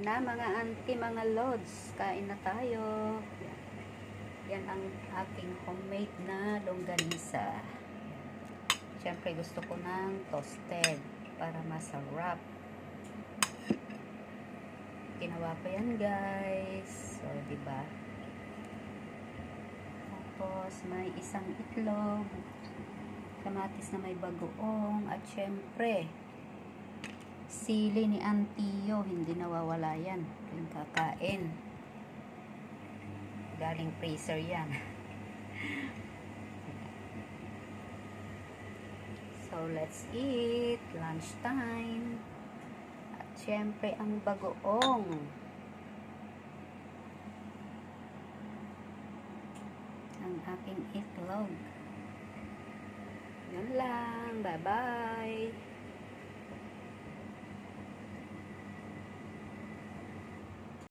na mga auntie, mga lods. Kain na tayo. Yan ang aking homemade na longganisa. Siyempre gusto ko ng toasted para masarap. Ginawa ko yan guys. So, diba? Tapos may isang itlog, kamatis na may bagoong, at syempre sili ni Antio, hindi nawawala yan. Yung kakain. Galing freezer yan. So, let's eat. Lunchtime. At syempre, ang bagoong. Ang aking itlog. Yun lang. Bye-bye.